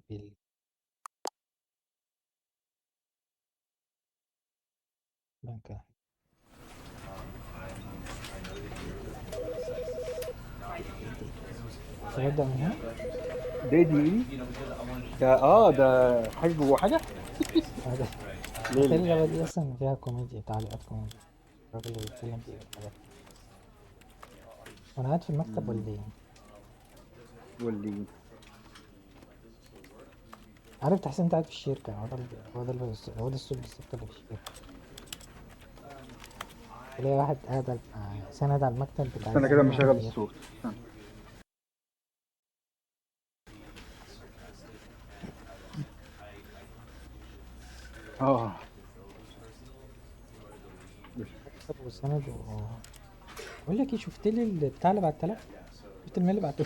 بال بنك تبدأ من هنا. دي ده حاجة جوه حاجة هذا ليه تاني اللعبة دي أصلا فيها كوميديا، تعليقات كوميديا، الراجل اللي بيتكلم فيه والحاجات دي. وأنا قاعد في المكتب ولا إيه؟ واللي عارف تحس إن أنت قاعد في الشركة، هو ده الصوت بالظبط اللي في الشركة. تلاقي واحد قاعد ساند على المكتب بتاع استنى كده الزبون مشغل عمال الصوت. استنى. اه مكتب وساند بقول لك إيه، شفت لي البتاع اللي بعتلك؟ شفت الميل اللي بعته؟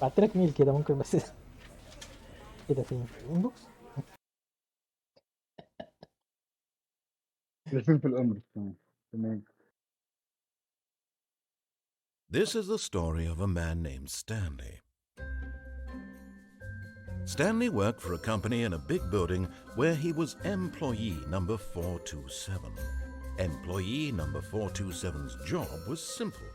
بعت لك ميل كده ممكن بس كده فين في الانبوكس. لازم في الامر. تمام. This is the story of a man named Stanley. Stanley worked for a company in a big building where he was employee number 427. Employee number 427's job was simple.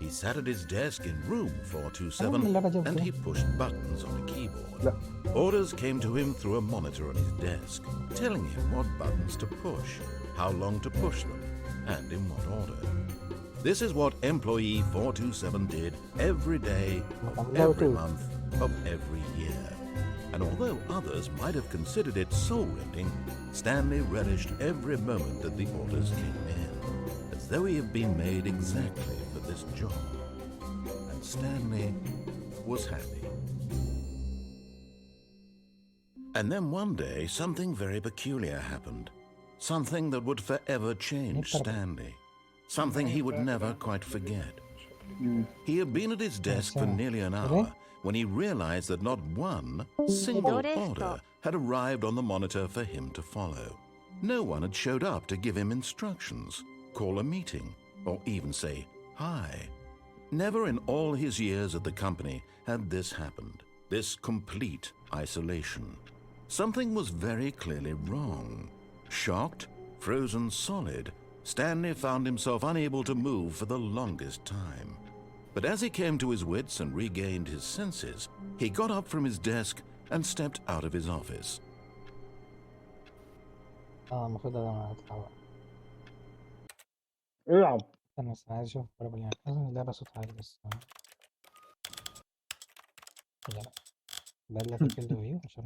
He sat at his desk in room 427 and he pushed buttons on a keyboard. لا. Orders came to him through a monitor on his desk, telling him what buttons to push, how long to push them, and in what order. This is what employee 427 did every day of every month of every year. And although others might have considered it soul-rending, Stanley relished every moment that the orders came in, as though he had been made exactly for this job. And Stanley was happy. And then one day, something very peculiar happened. Something that would forever change Stanley. Something he would never quite forget. He had been at his desk for nearly an hour when he realized that not one single order had arrived on the monitor for him to follow. No one had showed up to give him instructions, call a meeting, or even say hi. Never in all his years at the company had this happened, this complete isolation. Something was very clearly wrong. Shocked, frozen solid, Stanley found himself unable to move for the longest time. But as he came to his wits and regained his senses, he got up from his desk and stepped out of his office. المفروض انا اطلع بقى. العب. انا بس عايز اشوف بارابل يعني لازم اللعبة صوت عالي بس. لا بدلك الفيلد فيو عشان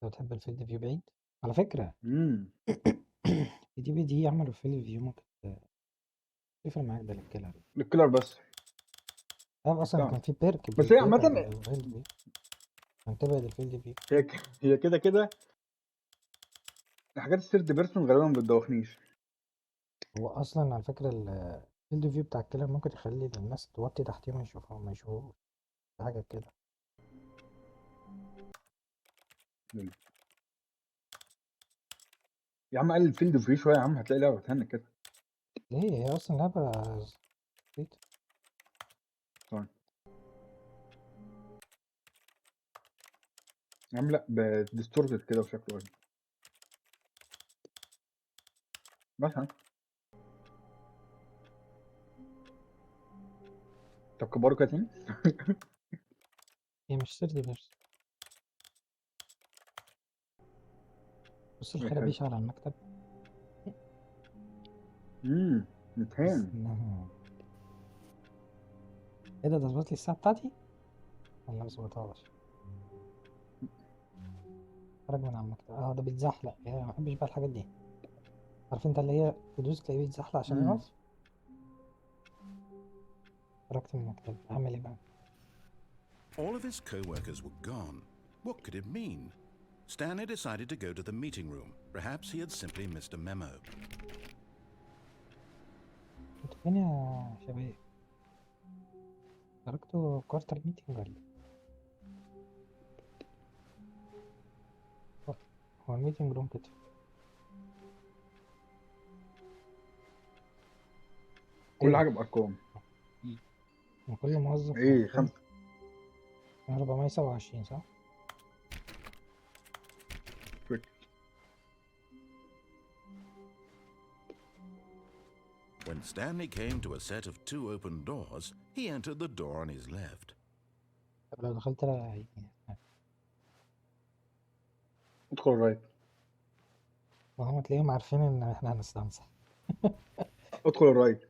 لو تحب الفيلد فيو بعيد على فكرة. في دي يعملوا فيلد فيو ممكن تفرق معاك ده للكلر. الكلر بس. اصلا كان في بيرك بس هي بيبعد عامة الفيلد فيو عشان تبعد الفيلد فيو. هي كده حاجات الثيرد بيرسون غالبا ما بتدوخنيش. هو اصلا على فكرة الفيلد فيو بتاع الكلر ممكن يخلي الناس توطي تحتيه ما يشوفوش حاجة كده. يا عم قلل الفيلد فيه شويه يا عم هتلاقي لعبه تهنك كده. ليه هي اصلا لعبة بسيطة. طيب يا عم لا ديستورتد كده وشكله غريب مثلا. طب كبروا كده تاني. هي مش سيرد بيرس. بص الخرابيش على المكتب. متهان. ايه ده ظبط لي الساعة بتاعتي ولا مظبطهاش؟ خرج من على المكتب. ده بيتزحلق يعني، ما بحبش بقى الحاجات دي. عارف انت اللي هي تدوس تلاقيه بيتزحلق عشان يقف. خرجت من المكتب اعمل ايه بقى؟ All of his co-workers were gone. What could it mean? Stanley decided to go to the meeting room. Perhaps he had simply missed a memo. انتوا فين يا شباب؟ خرجتوا كوارتر ميتنج ولا ايه؟ هو الميتنج روم كده. كل حاجه بارقام. وكل موظف ايه حرفيا 5. 427 صح؟ When Stanley came to a set of 2 open doors, he entered the door on his left. طب لو دخلت ادخل الرايت. وهم تلاقيهم عارفين ان احنا هنستنصح. ادخل الرايت.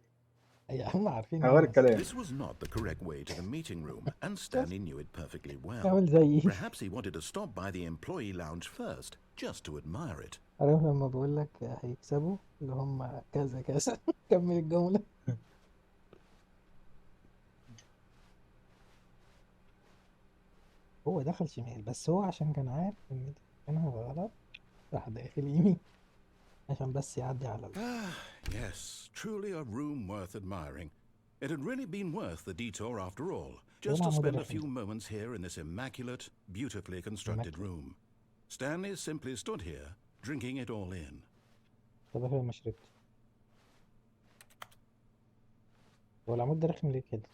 هم عارفين هغير الكلام. This was not the correct way to the meeting room, and Stanley knew it perfectly well. اعمل زيي. Perhaps he wanted to stop by the employee lounge first, just to admire it. عارف لما بقول لك هيكسبوا اللي هم كذا كذا. كمل الجملة. هو دخل شمال بس هو عشان كان عارف ان دي كانها غلط راح داخل يمين عشان بس يعدي على Yes, truly a room worth admiring. It had really been worth the detour after all, just to spend a few moments here in this immaculate, beautifully constructed room. Stanley simply stood here, drinking it all in. طب افرض ما شربت هو العمود ده رخم ليه كده؟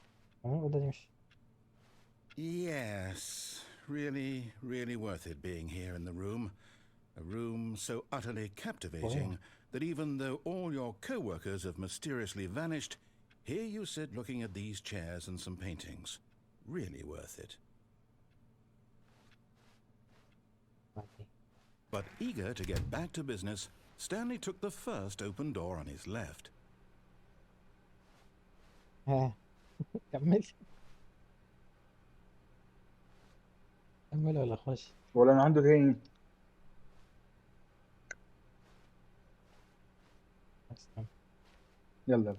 الأوضة دي مش Yes, really worth it being here in the room. A room so utterly captivating that even though all your co-workers have mysteriously vanished, here you sit looking at these chairs and some paintings. Really worth it. But eager to get back to business, Stanley took the first open door on his left. كمل كمل ولا خش ولا انا عنده تاني. يلا.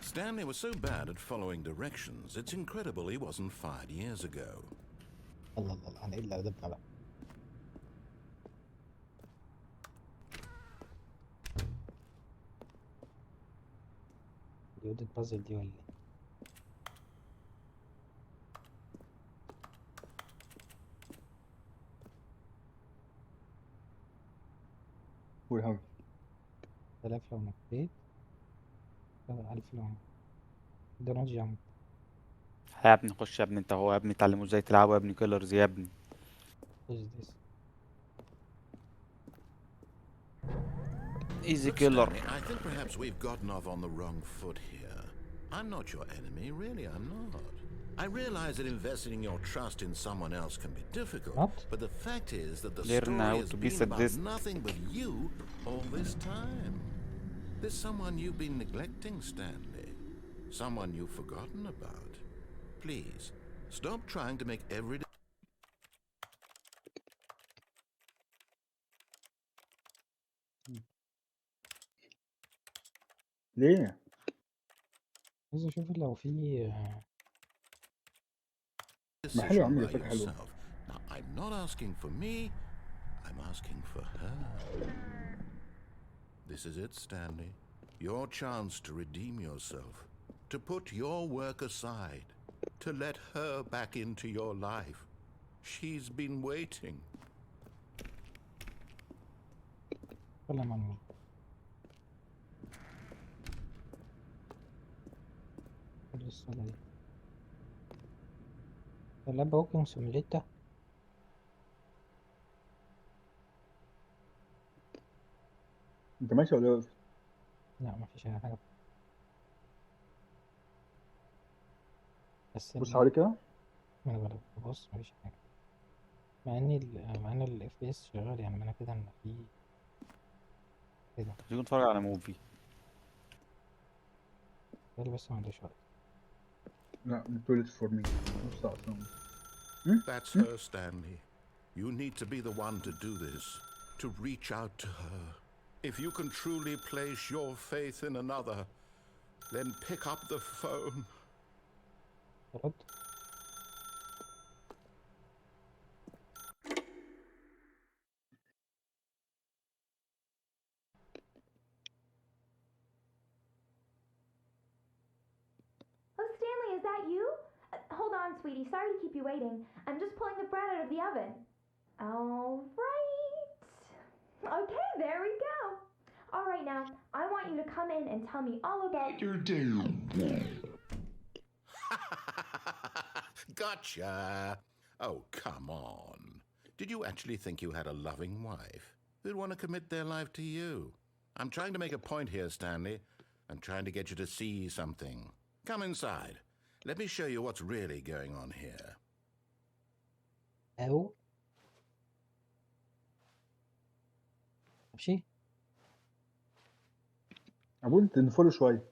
Stanley was so bad at following directions, it's incredible he wasn't fired years ago. الله انا ايه اللي قدمنا بقى دي أوضة بازل دي ولا ايه؟ قول حاجة. 3000 لو نطيت 1000 لو ده نوت جامب. يا ابني خش يا ابني انت هو يا ابني اتعلموا ازاي تلعبوا يا ابني كيلرز يا ابني. ايزي كيلر. I think perhaps we've gotten off on the wrong foot here. I'm not your enemy, really I'm not. I realize that investing your trust in someone else can be difficult, but the fact is that the story has been about nothing but you all this time. There's someone you've been neglecting, Stanley. Someone you've forgotten about. Please, stop trying to make every ليه؟ عايز اشوف لو في ما حلو يا عم decision دي by فكرة حلوة. yourself. Now, I'm not asking for me, I'm asking for her. This is it, Stanley. Your chance to redeem yourself, to put your work aside, to let her back into your life. She's been waiting. اتكلم عن مين الصورة دي اللاب ووكينج سيميوليتر انت ماشي ولا واقف؟ لا مفيش اي حاجة بس بص حواليك كده. ما انا ببص مفيش حاجة مع ان ال FPS شغال يعني معنى كده ان في كده تيجي نتفرج على موفي. بس ما عنديش وقت لا toilet for me. نص ساعة أصلاً. That's her, Stanley. You need to be the one to do this, to reach out to her. If you can truly place your faith in another, then pick up the phone. رد Oh, Stanley, is that you? Hold on, sweetie. Sorry to keep you waiting. I'm just pulling the bread out of the oven. All right. Okay, there we go. All right, now, I want you to come in and tell me all about your day. Gotcha! Oh, come on. Did you actually think you had a loving wife who'd want to commit their life to you? I'm trying to make a point here, Stanley. I'm trying to get you to see something. Come inside. Let me show you what's really going on here. أو امشي. ابوي تنفله شويه.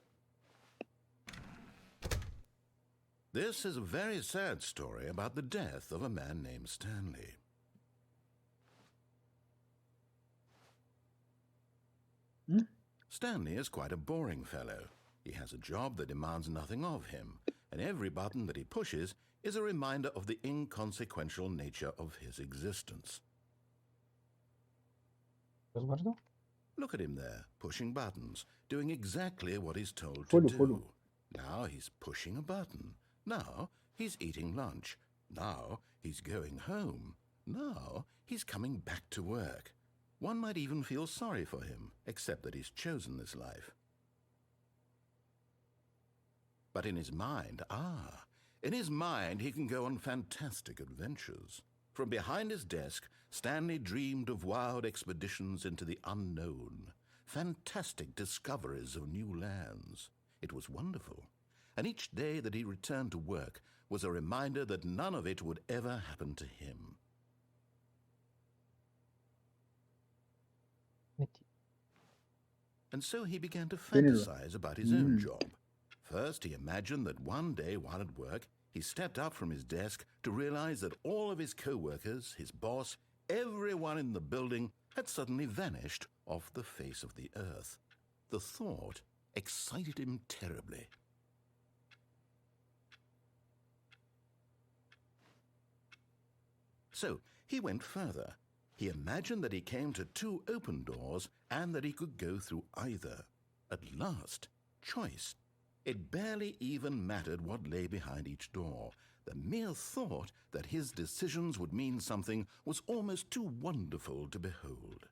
This is a very sad story about the death of a man named Stanley. Stanley is quite a boring fellow. He has a job that demands nothing of him, and every button that he pushes is a reminder of the inconsequential nature of his existence. بس برضه Look at him there, pushing buttons, doing exactly what he's told to Follow, do. follow. Now he's pushing a button. Now he's eating lunch. Now he's going home. Now he's coming back to work. One might even feel sorry for him, except that he's chosen this life. But in his mind, he can go on fantastic adventures. From behind his desk, Stanley dreamed of wild expeditions into the unknown, fantastic discoveries of new lands. It was wonderful, and each day that he returned to work was a reminder that none of it would ever happen to him. And so he began to fantasize about his own job. First, he imagined that one day while at work, he stepped up from his desk to realize that all of his co-workers, his boss, everyone in the building had suddenly vanished off the face of the earth. The thought excited him terribly. So he went further. He imagined that he came to two open doors and that he could go through either. At last, choice. It barely even mattered what lay behind each door. The mere thought that his decisions would mean something was almost too wonderful to behold.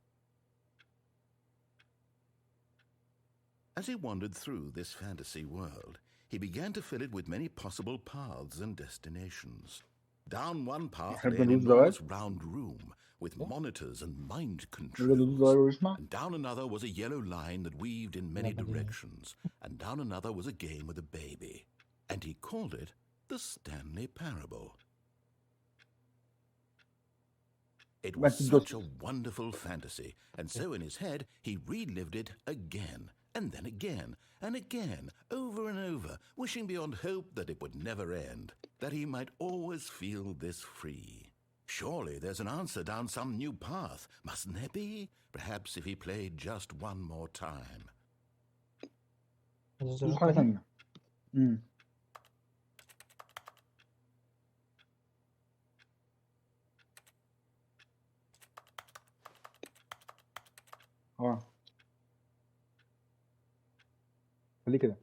As he wandered through this fantasy world, he began to fill it with many possible paths and destinations. Down one path lay an enormous round room with monitors and mind controls. And down another was a yellow line that weaved in many directions. And down another was a game with a baby. And he called it the Stanley Parable. It was such a wonderful fantasy, and so in his head he relived it again, and then again, and again, over and over, wishing beyond hope that it would never end, that he might always feel this free. Surely there's an answer down some new path, mustn't there be? Perhaps if he played just one more time. دوس حاجة ثانية. خليه كده.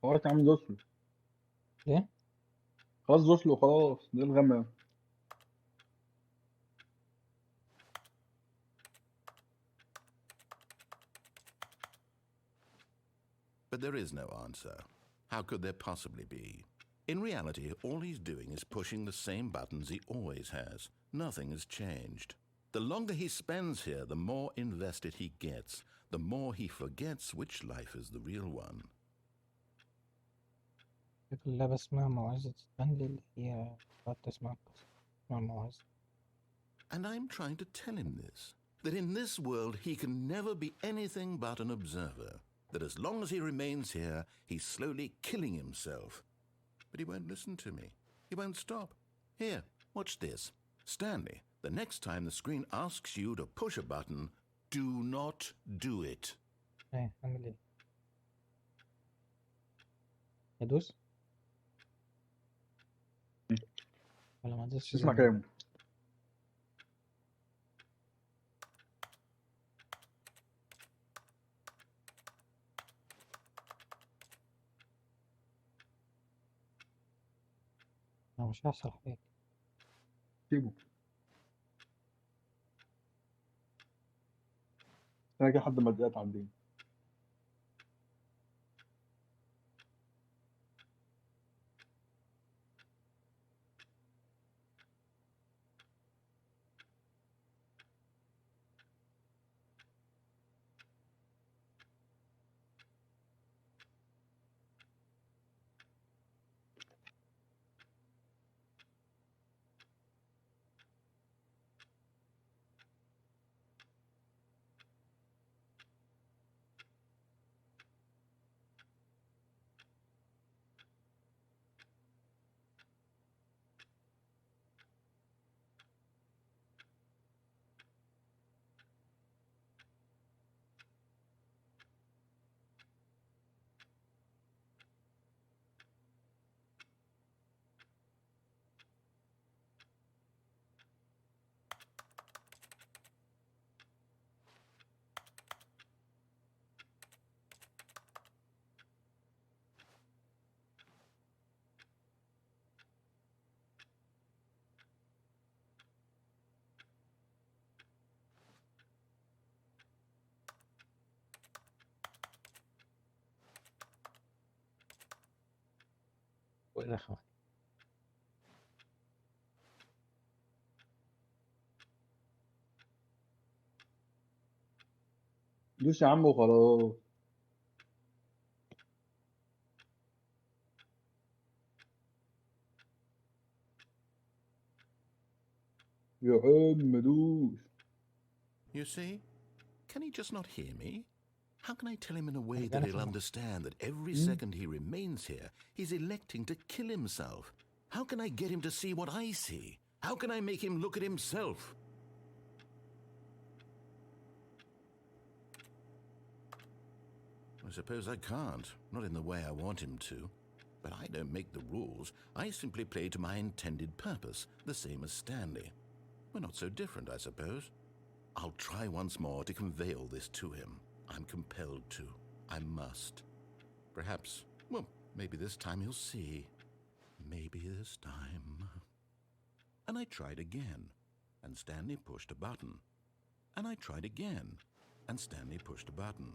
خلاص يا عم دوس له. ليه؟ خلاص دوس له خلاص. ده الغم. But there is no answer. How could there possibly be? In reality, all he's doing is pushing the same buttons he always has. Nothing has changed. The longer he spends here, the more invested he gets, the more he forgets which life is the real one. كلها بسمع موعظة ستانلي اللي هي تقعد تسمع القصة، تسمع الموعظة. And I'm trying to tell him this, that in this world he can never be anything but an observer. that as long as he remains here, he's slowly killing himself. But he won't listen to me. He won't stop. Here, watch this. Stanley, the next time the screen asks you to push a button, do not do it. ايه اعمل ايه؟ ادوس ولا ما ادوسش زي اسمع ما كلامه. هو مش هيحصل حاجة. سيبه. انا كده لحد ما الدقيقة تعدي. وايه اخوان؟ دوس يا عم وخلاص. يا عم دوس. You see? Can he just not hear me? How can I tell him in a way I've that got he'll it. understand that every second he remains here, he's electing to kill himself? How can I get him to see what I see? How can I make him look at himself? I suppose I can't, not in the way I want him to. But I don't make the rules. I simply play to my intended purpose, the same as Stanley. We're not so different, I suppose. I'll try once more to convey all this to him. I'm compelled to. I must. Perhaps, well, maybe this time he'll see. Maybe this time. And I tried again, and Stanley pushed a button. And I tried again, and Stanley pushed a button.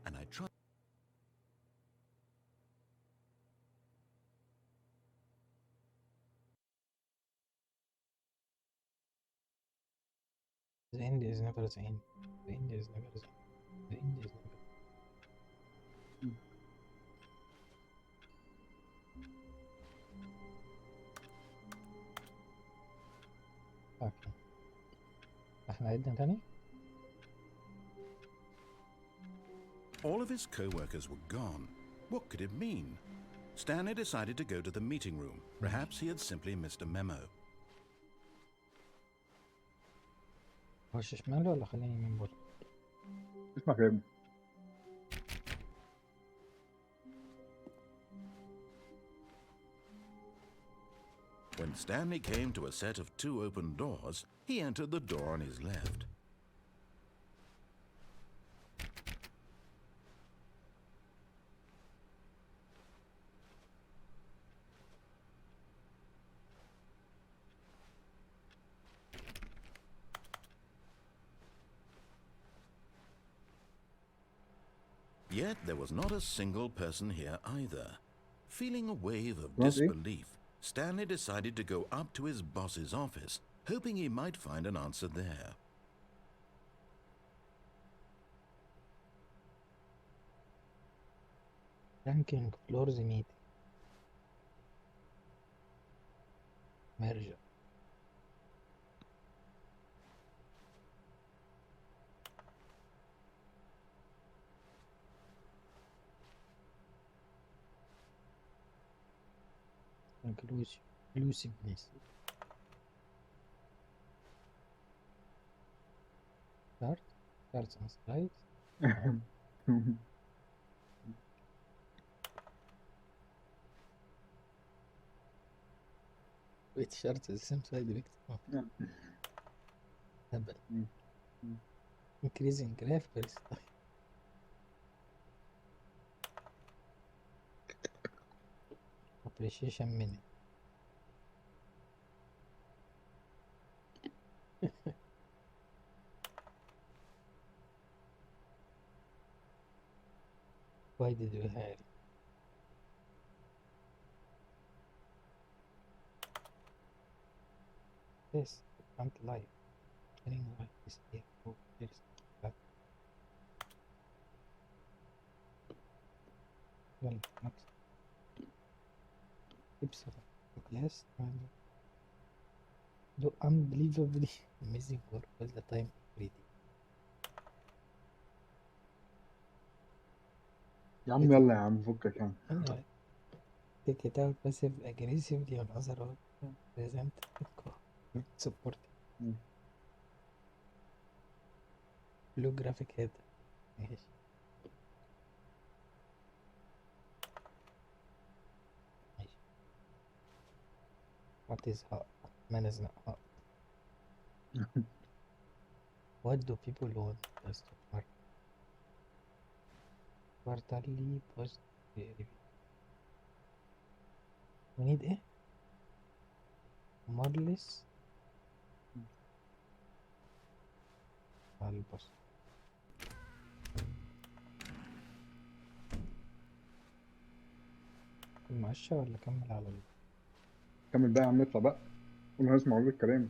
And I tried. The end is never the end. The end is never the end. The end is never. اوكي احنا عدنا تاني. All of his co-workers were gone. What could it mean? Stanley decided to go to the meeting room. Perhaps he had simply missed a memo. اخش شمال ولا خليني يمين برضه؟ اسمع كلامه. When Stanley came to a set of 2 open doors, he entered the door on his left. Yet there was not a single person here either. Feeling a wave of disbelief, Stanley decided to go up to his boss's office, hoping he might find an answer there. ranking floors meeting. merge. inclusiveness. Starts on slides. Wait, شرط the same side effect. هبل. Increasing graph per slide. Appreciation minute. Why did we hire? Yes, I can't lie. Getting like this here. Oh, there's that. Well, next. Tips of class and do unbelievably amazing work all the time every day. يا عم يلا يا عم فكك يعني. Anyway, take it out passive aggressively on other work. Present support. Blue graphic head. ماشي. ماشي. What is hot? Man is not hot. What do people want us to mark? Quarterly post review. We need ايه؟ Marless على البوست. المعشة ولا أكمل على كمل بقى يا عم اطلع بقى. قول هنسمع الكلام.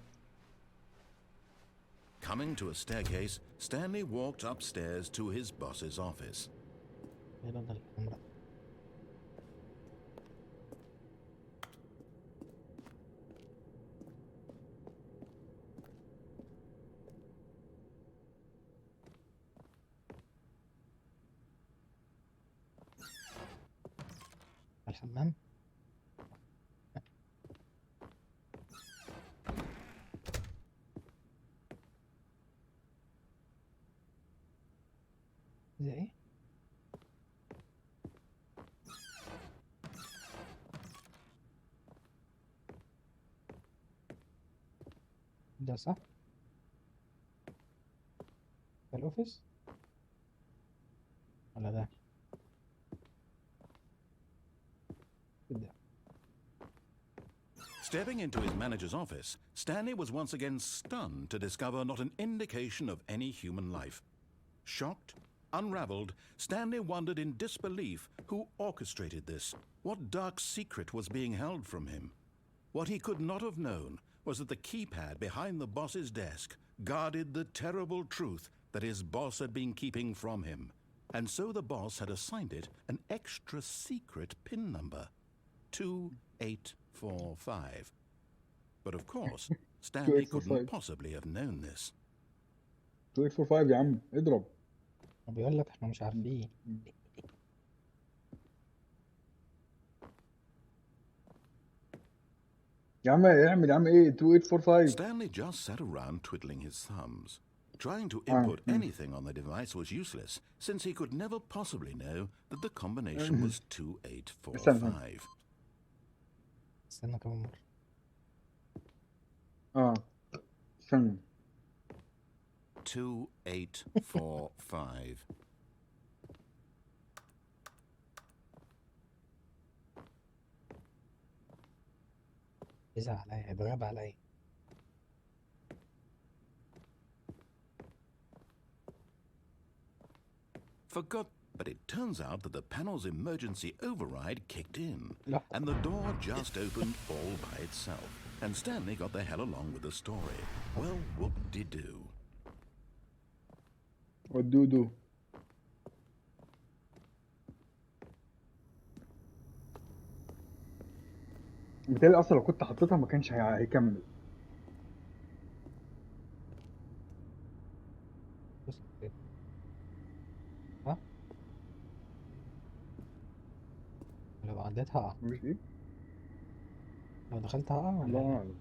Coming to a staircase, Stanley walked upstairs to his boss's office. البيضة الحمراء. الحمام. زي ايه؟ ده صح؟ ده الأوفيس؟ ولا ده؟ ده. Stepping into his manager's office, Stanley was once again stunned to discover not an indication of any human life. Shocked, unraveled, Stanley wondered in disbelief who orchestrated this, what dark secret was being held from him. What he could not have known was that the keypad behind the boss's desk guarded the terrible truth that his boss had been keeping from him. And so the boss had assigned it an extra secret PIN number, 2845. But of course, Stanley couldn't possibly have known this. 2845 يا عم اضرب. بيقول لك احنا مش عارفين. يا عم اعمل يا عم ايه 2845. Stanley just sat around twiddling his thumbs. Trying to input anything on the device was useless, since he could never possibly know that the combination was 2845. استنى كمان مرة. استنى. 2845. يزعل عليا، يتغاب عليا. But it turns out that the panel's emergency override kicked in, No. and the door just opened all by itself. And Stanley got the hell along with the story. Well, whoop-de-doo. What do? بالتالي اصلا لو كنت حطيتها ما كانش هيكمل. بص كده. ها؟ لو عديتها مش ايه؟ لو دخلت هقع ولا الله إيه؟ اعلم.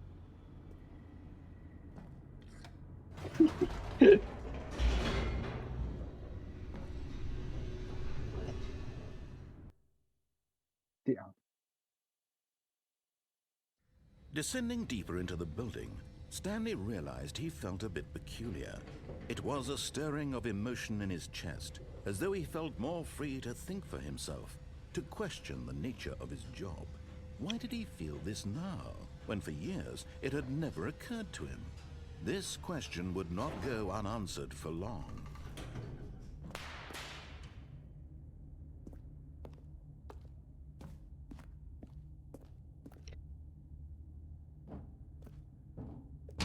تقع. Descending deeper into the building, Stanley realized he felt a bit peculiar. It was a stirring of emotion in his chest, as though he felt more free to think for himself, to question the nature of his job. Why did he feel this now, when for years it had never occurred to him? This question would not go unanswered for long.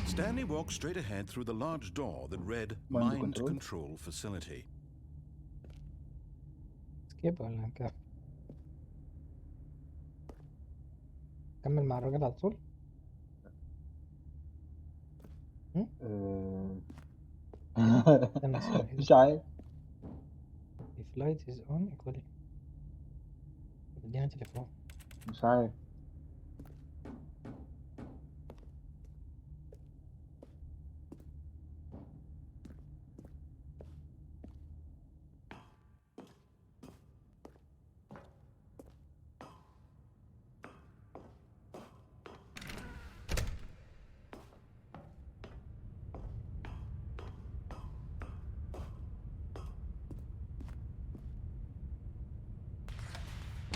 Stanley walked straight ahead through the large door that read Mind Mind control. Control Facility. سكيب ولا نكمل؟ كمل مع الراجل على طول؟ آه، استنى ثانية. مش عارف. If light is on equally. ادينا تليفون. مش عارف.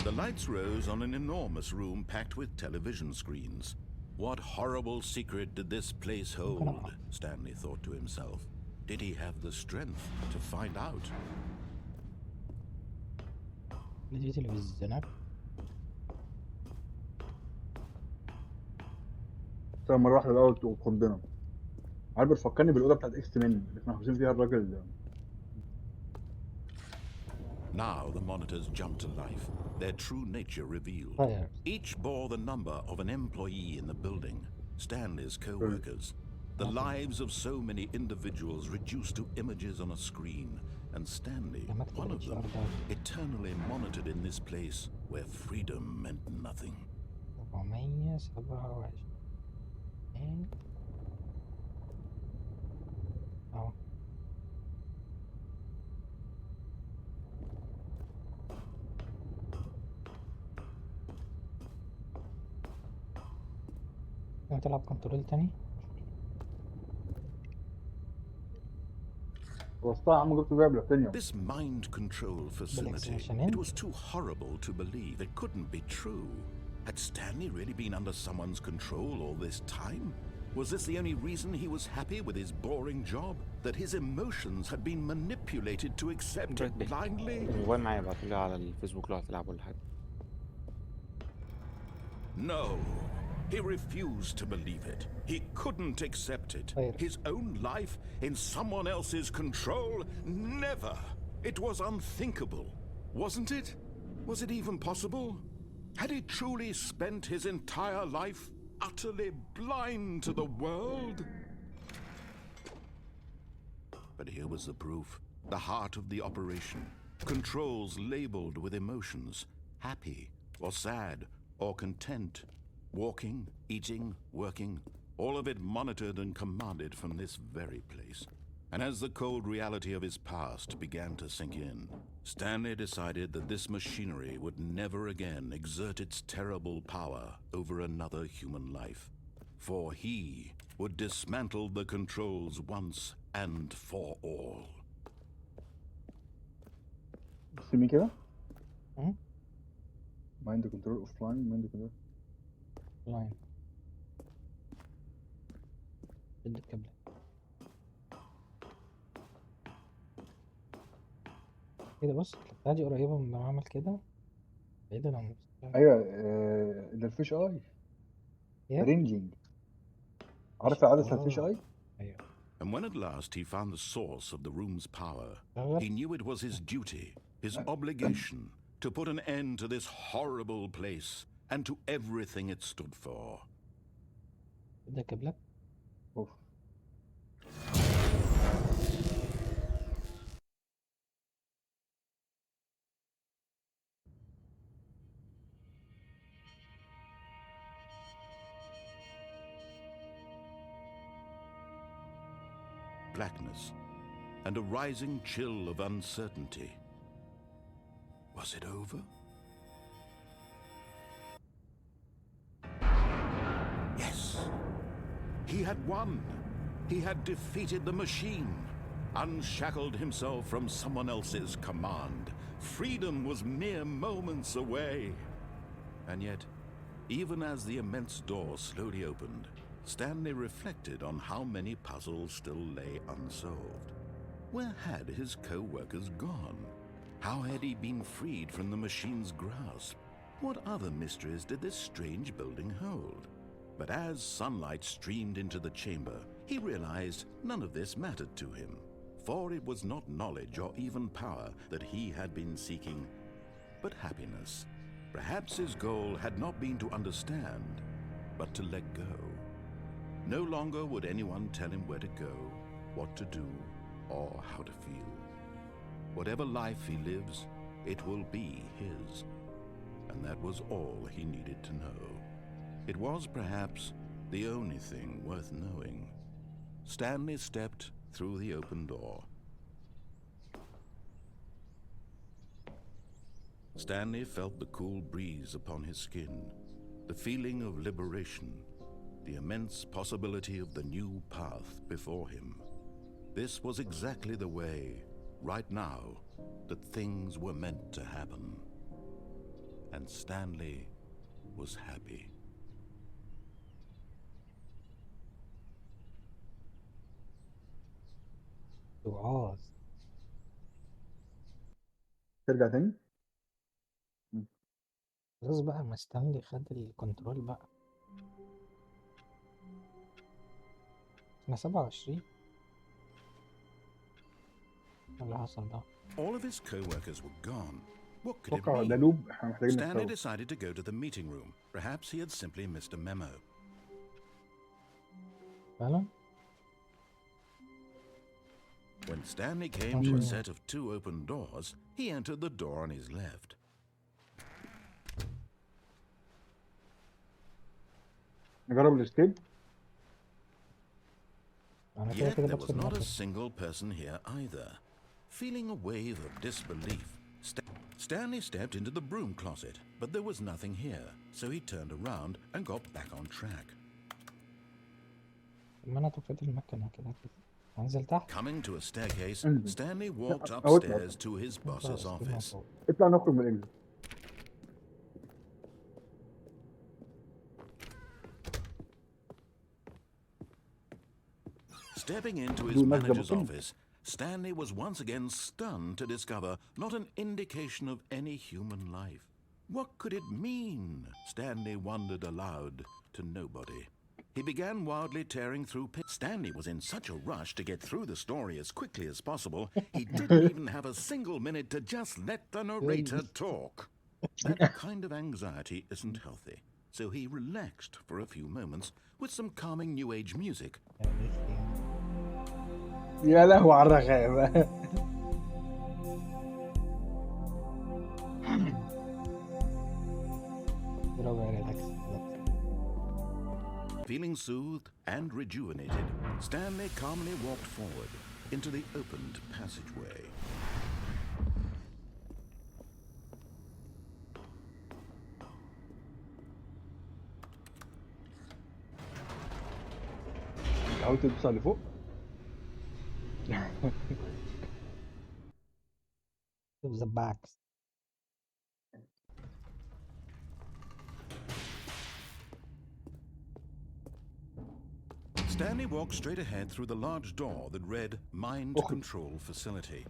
The lights rose on an enormous room packed with television screens. What horrible secret did this place hold? Stanley thought to himself. Did he have the strength to find out? دي تلفزيونات. طيب مرة واحدة بقى وتخضنا. عارف بتفكرني بالأوضة بتاعت إكس مان اللي كنا حافظين فيها الراجل ده. Now the monitors jumped to life, their true nature revealed. Fire. Each bore the number of an employee in the building, Stanley's co-workers. The lives of so many individuals reduced to images on a screen, and Stanley, one of them, eternally monitored in this place where freedom meant nothing. 427 اهو. تلعب كنترول تاني. وسطها يا عم جبت بيها بلاتينيوم. This mind control facility, it was too horrible to believe. It couldn't be true. Had Stanley really been under someone's control all this time? Was this the only reason he was happy with his boring job? That his emotions had been manipulated to accept it blindly? الموبايل معايا ابعتولي على الفيسبوك لو هتلعبوا ولا حاجة. No. He refused to believe it. He couldn't accept it. His own life in someone else's control? Never. It was unthinkable. Wasn't it? Was it even possible? Had he truly spent his entire life utterly blind to the world? But here was the proof. The heart of the operation. Controls labeled with emotions. Happy or sad or content. Walking, eating, working, all of it monitored and commanded from this very place. And as the cold reality of his past began to sink in, Stanley decided that this machinery would never again exert its terrible power over another human life. For he would dismantle the controls once and for all. بص مين كده؟ م? مايند كنترول اوف لاين مايند كنترول. لاين. شد الكابل. كده بص البتاعة دي قريبة من لما اعمل كده. بعيدا عن ايوه ده الفيش اي. ايه؟ رينجينج. عارف العدسة الفيش اي؟ ايوه. And when at last he found the source of the room's power, he knew it was his duty, his obligation, to put an end to this horrible place and to everything it stood for. شد الكابلات. اوف. blackness and a rising chill of uncertainty. Was it over? Yes. He had won. He had defeated the machine, unshackled himself from someone else's command. Freedom was mere moments away. And yet, even as the immense door slowly opened, Stanley reflected on how many puzzles still lay unsolved. Where had his co-workers gone? How had he been freed from the machine's grasp? What other mysteries did this strange building hold? But as sunlight streamed into the chamber, he realized none of this mattered to him, for it was not knowledge or even power that he had been seeking, but happiness. Perhaps his goal had not been to understand, but to let go. No longer would anyone tell him where to go, what to do, or how to feel. Whatever life he lives, it will be his. And that was all he needed to know. It was perhaps the only thing worth knowing. Stanley stepped through the open door. Stanley felt the cool breeze upon his skin, the feeling of liberation, the immense possibility of the new path before him. This was exactly the way, right now, that things were meant to happen. And Stanley was happy. وعاظ. ترجع تاني؟ خلاص بقى، ما ستانلي خد الكنترول بقى. احنا 27. اللي حصل ده؟ All of his co-workers were gone. What could it اتوقع ده mean? لوب احنا محتاجين Stanley نكسره. decided to go to the meeting room. Perhaps he had simply missed a memo. فعلا؟ When Stanley came to a set of 2 open doors, he entered the door on his left. نجرب الاسكيب. أنا كده Yet كده there was بدخل not a المكتب. single person here either. Feeling a wave of disbelief, Stanley stepped into the broom closet, but there was nothing here, so he turned around and got back on track. ما أنا طفيت المكنة كده كده. هنزل تحت. Coming to a staircase, انزل. Stanley walked أوت upstairs to his خلاص boss's كده office. فوق. اطلع نخرج من الانجل. Stepping into his Do not manager's double office, Stanley was once again stunned to discover not an indication of any human life. What could it mean? Stanley wondered aloud to nobody. He began wildly tearing through Stanley was in such a rush to get through the story as quickly as possible, he didn't even have a single minute to just let the narrator talk. That kind of anxiety isn't healthy, so he relaxed for a few moments with some calming New Age music. يا لهوي على الرغاية. Feeling soothed and rejuvenated, Stanley calmly walked forward into the opened passageway. حاول تدوس على اللي فوق. The backs. Stanley walked straight ahead through the large door that read Mind Control Facility.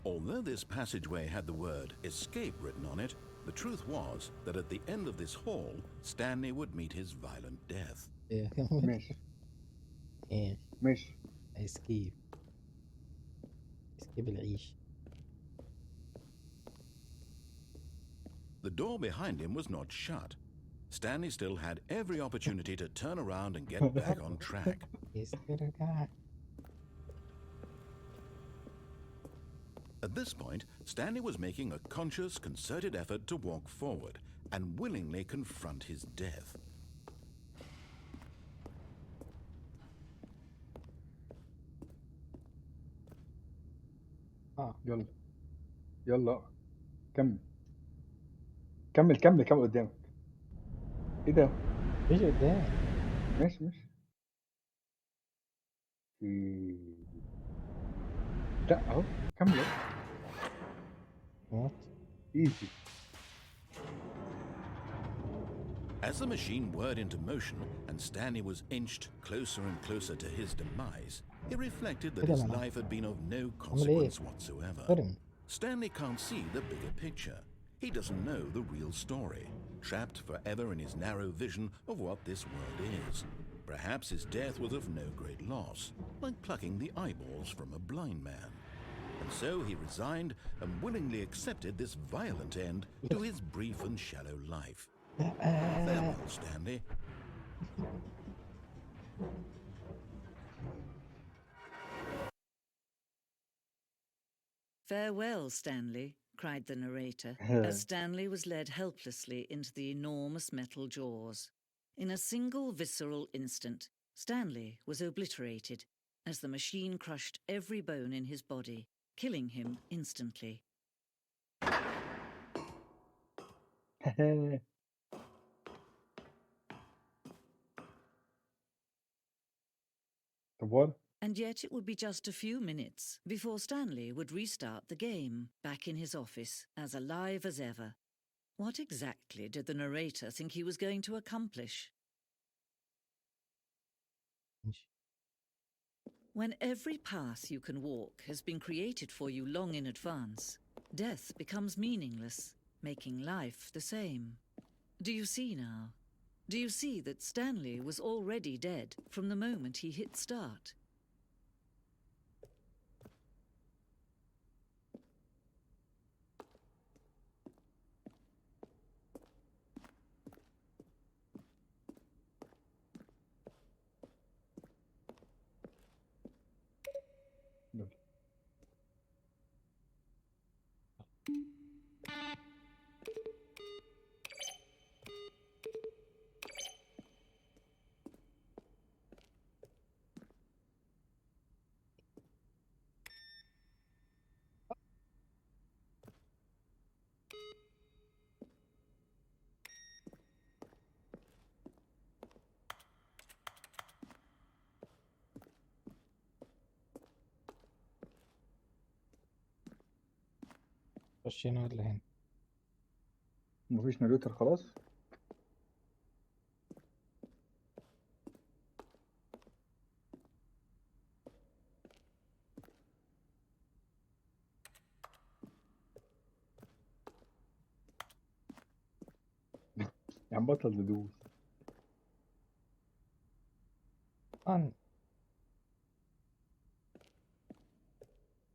Although this passageway had the word escape written on it, the truth was that at the end of this hall, Stanley would meet his violent death. ماشي. ماشي. escape العيش. The door behind him was not shut. Stanley still had every opportunity to turn around and get back on track. At this point, Stanley was making a conscious, concerted effort to walk forward and willingly confront his death. يلا يلا كمل كمل كمل كمل قدامك. ايه ده؟ مفيش قدام. ماشي ماشي. إيه. لا اهو كمل اهو. موت. ايزي. As the machine whirred into motion and Stanley was inched closer and closer to his demise, he reflected that كده his انا life had been of no عامل ايه؟ consequence whatsoever. فيلم. Stanley can't see the bigger picture. He doesn't know the real story, trapped forever in his narrow vision of what this world is. Perhaps his death was of no great loss, like plucking the eyeballs from a blind man. And so he resigned and willingly accepted this violent end to his brief and shallow life. Farewell, Stanley. "Farewell, Stanley," cried the narrator, as Stanley was led helplessly into the enormous metal jaws. In a single visceral instant, Stanley was obliterated as the machine crushed every bone in his body, killing him instantly. طب what? And yet it would be just a few minutes before Stanley would restart the game, back in his office, as alive as ever. What exactly did the narrator think he was going to accomplish? ماشي. When every path you can walk has been created for you long in advance, death becomes meaningless, making life the same. Do you see now? Do you see that Stanley was already dead from the moment he hit start? يلا. خش هنا ولا هنا؟ مفيش ناريتور خلاص. يا عم بطل تدوس. طبعا.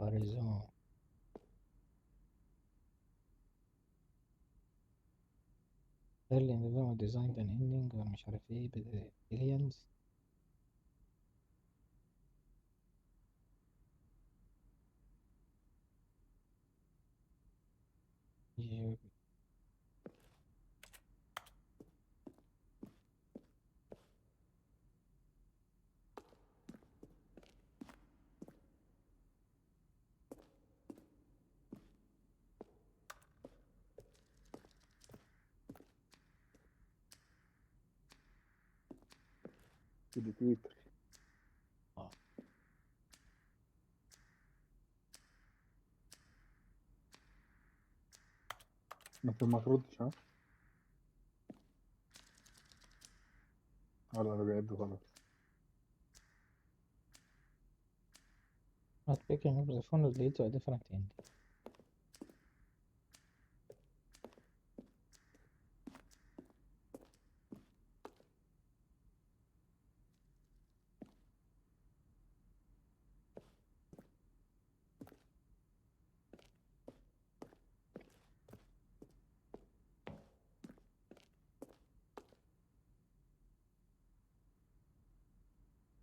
هوريزون. early in the film designed an ending ومش عارف ايه aliens. كده تويتر. ما تردش ها. ولا انا بجد خلاص. Not picking up the phone will lead to a different ending.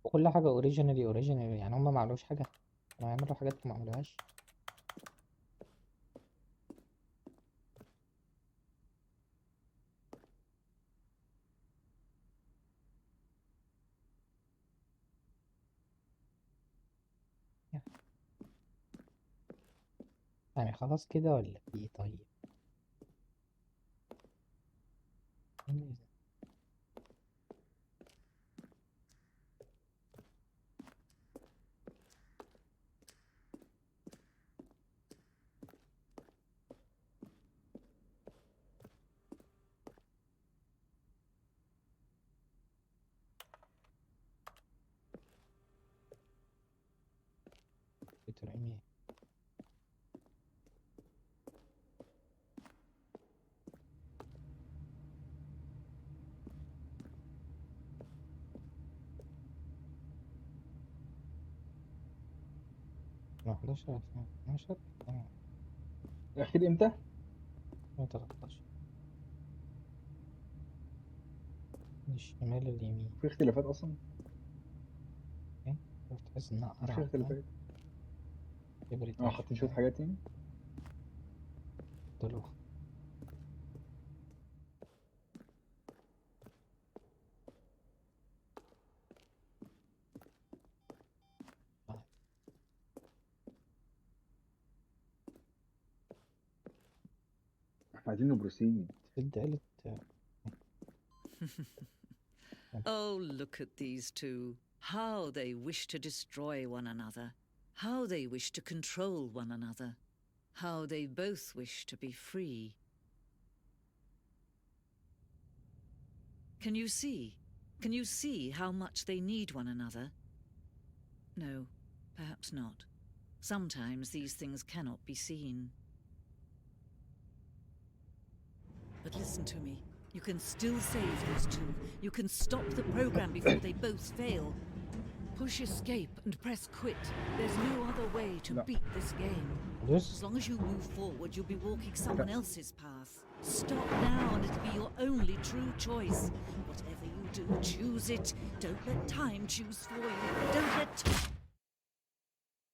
وكل حاجة اوريجينالي يعني هما ما عملوش حاجة، كانوا هيعملوا حاجات ما عملوهاش. يعني خلاص كده ولا في ايه طيب؟ إيه ده؟ بترمي من 11 2012 الاخير امتى؟ 2013 من الشمال لليمين. في اختلافات اصلا؟ ايه شفت تحس انها مفيش قرعة كده اختلافات. كبرت اه حاطين شويه 20 حاجات يعني. دولار. احنا عايزين نبروسيد. جد قالت Oh, look at these two. How they wish to destroy one another. How they wish to control one another. How they both wish to be free. Can you see? Can you see how much they need one another? No, perhaps not. Sometimes these things cannot be seen. But listen to me. You can still save these two. You can stop the program before they both fail. Push escape and press quit. There's no other way to No. beat this game. بص As long as you move forward, you'll be walking someone else's path. Stop now and it'll be your only true choice. Whatever you do, choose it. Don't let time choose for you. Don't let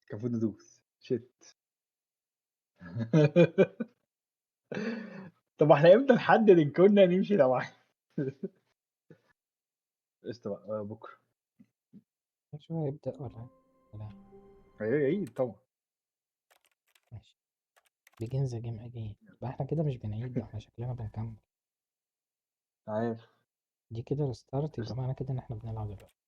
كان المفروض ندوس شيت. طب احنا امتى نحدد ان كنا نمشي لو واحد؟ قشطة بقى بكره. شو هيبدأ ولا لا؟ عيد طبعا. ماشي begin the game again. يبقى احنا كده مش بنعيد بقى، احنا شكلنا بنكمل. عارف. دي كده ريستارت، يبقى معنى كده ان احنا بنلعب دلوقتي.